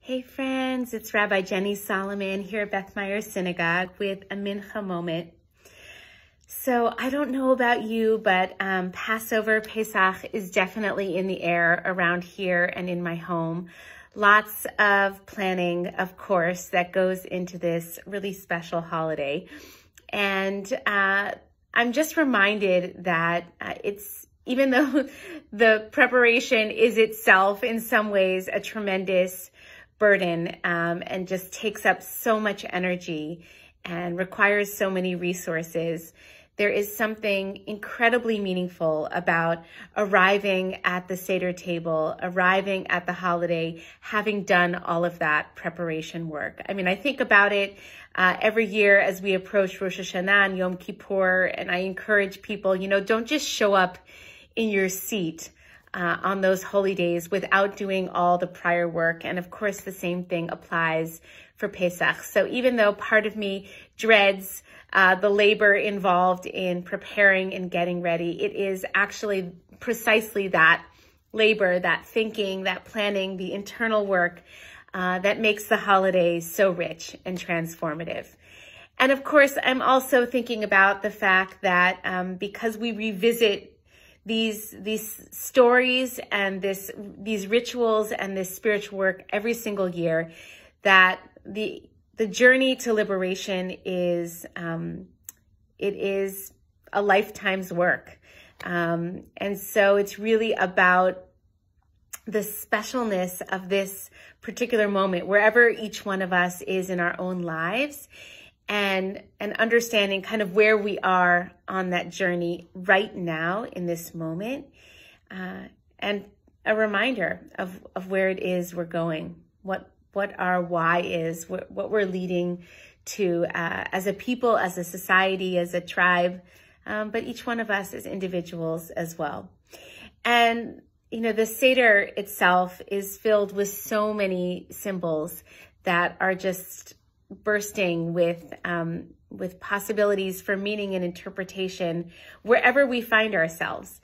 Hey friends, it's Rabbi Jenny Solomon here at Beth Meyer Synagogue with a Mincha moment. So I don't know about you, but Passover, Pesach is definitely in the air around here and in my home. Lots of planning, of course, that goes into this really special holiday. And I'm just reminded that even though the preparation is itself in some ways a tremendous burden and just takes up so much energy and requires so many resources, there is something incredibly meaningful about arriving at the Seder table, arriving at the holiday, having done all of that preparation work. I mean, I think about it every year as we approach Rosh Hashanah and Yom Kippur, and I encourage people, don't just show up in your seat on those holy days without doing all the prior work. And of course, the same thing applies for Pesach. So even though part of me dreads the labor involved in preparing and getting ready, it is actually precisely that labor, that thinking, that planning, the internal work that makes the holidays so rich and transformative. And of course, I'm also thinking about the fact that because we revisit these stories and these rituals and this spiritual work every single year, that the journey to liberation is it is a lifetime's work, and so it's really about the specialness of this particular moment, wherever each one of us is in our own lives, and understanding kind of where we are on that journey right now in this moment, and a reminder of where it is we're going, what our why is, what we're leading to as a people, as a society, as a tribe, but each one of us as individuals as well. And, the Seder itself is filled with so many symbols that are just bursting with possibilities for meaning and interpretation wherever we find ourselves.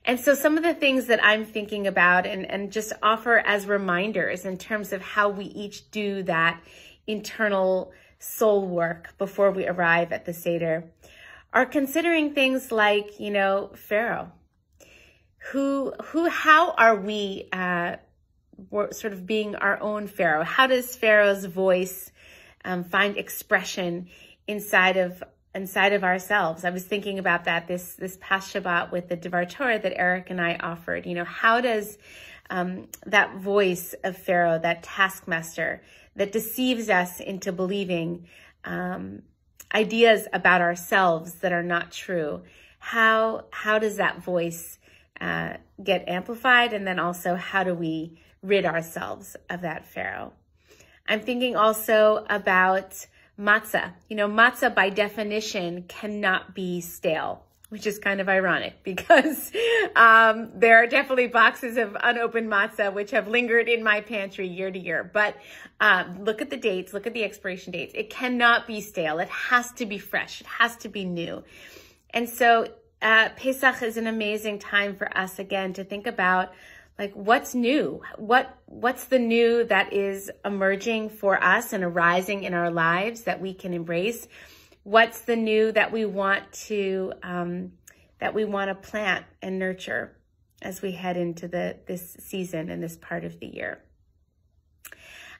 And so some of the things that I'm thinking about and just offer as reminders in terms of how we each do that internal soul work before we arrive at the Seder are considering things like, Pharaoh. How are we sort of being our own Pharaoh? How does Pharaoh's voice find expression inside of ourselves? I was thinking about that this past Shabbat with the Devar Torah that Eric and I offered. How does that voice of Pharaoh, that taskmaster that deceives us into believing ideas about ourselves that are not true, how does that voice get amplified? And then also, how do we rid ourselves of that Pharaoh? I'm thinking also about matzah. Matzah by definition cannot be stale, which is kind of ironic because there are definitely boxes of unopened matzah which have lingered in my pantry year to year. But look at the dates, look at the expiration dates. It cannot be stale. It has to be fresh. It has to be new. And so Pesach is an amazing time for us, again, to think about what's new? What's the new that is emerging for us and arising in our lives that we can embrace? What's the new that we want to plant and nurture as we head into this season and this part of the year?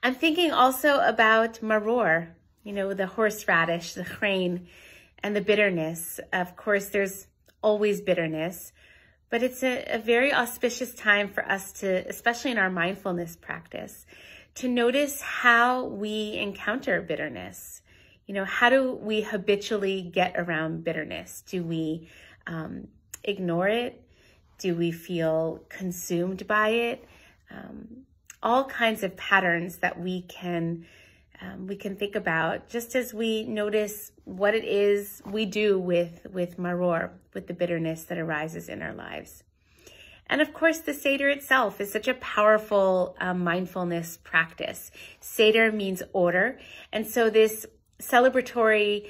I'm thinking also about maror, the horseradish, the chrein, and the bitterness. Of course, there's always bitterness. But it's a very auspicious time for us to, especially in our mindfulness practice, to notice how we encounter bitterness. How do we habitually get around bitterness? Do we ignore it? Do we feel consumed by it? All kinds of patterns that we can think about, just as we notice what it is we do with maror, with the bitterness that arises in our lives. And of course, the Seder itself is such a powerful mindfulness practice. Seder means order. And so this celebratory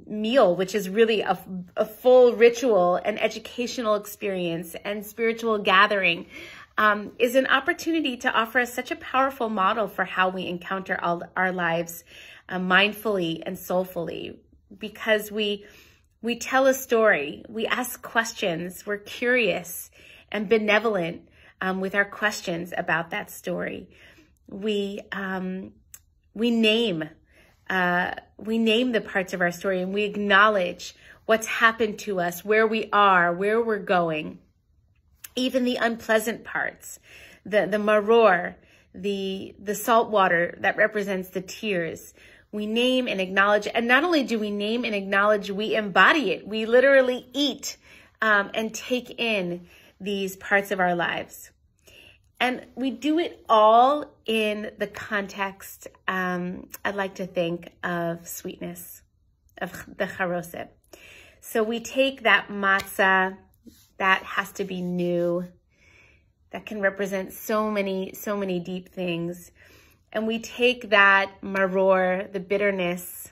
meal, which is really a full ritual and educational experience and spiritual gathering, is an opportunity to offer us such a powerful model for how we encounter our lives mindfully and soulfully, because we tell a story, we ask questions, we're curious and benevolent with our questions about that story. We name the parts of our story, and we acknowledge what's happened to us, where we are, where we're going, even the unpleasant parts, the maror, the salt water that represents the tears. We name and acknowledge, and not only do we name and acknowledge, we embody it. We literally eat and take in these parts of our lives. And we do it all in the context, I'd like to think, of sweetness, of the charoset. So we take that matzah that has to be new, that can represent so many deep things. And we take that maror, the bitterness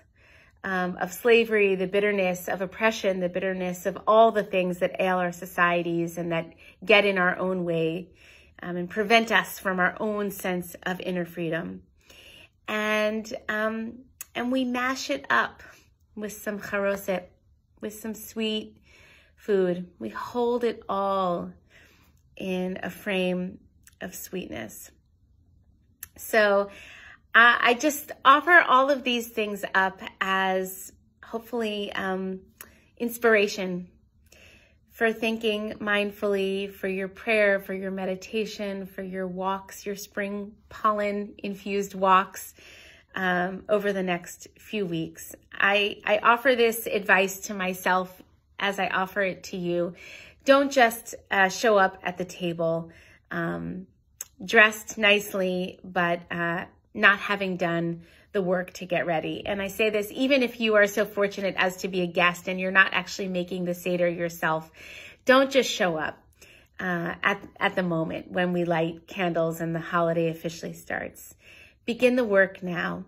of slavery, the bitterness of oppression, the bitterness of all the things that ail our societies and that get in our own way, and prevent us from our own sense of inner freedom. And we mash it up with some charoset, with some sweet food. We hold it all in a frame of sweetness. So I just offer all of these things up as hopefully inspiration for thinking mindfully, for your prayer, for your meditation, for your walks, your spring pollen-infused walks over the next few weeks. I offer this advice to myself as I offer it to you. Don't just show up at the table dressed nicely, but not having done the work to get ready. And I say this even if you are so fortunate as to be a guest and you're not actually making the Seder yourself. Don't just show up at the moment when we light candles and the holiday officially starts. Begin the work now.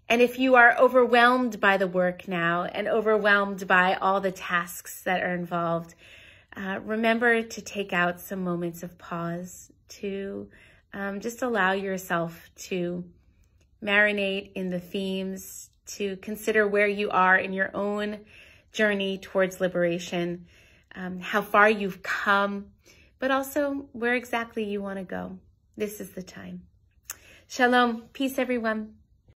And if you are overwhelmed by the work now and overwhelmed by all the tasks that are involved, remember to take out some moments of pause to just allow yourself to marinate in the themes, to consider where you are in your own journey towards liberation, how far you've come, but also where exactly you want to go. This is the time. Shalom. Peace, everyone.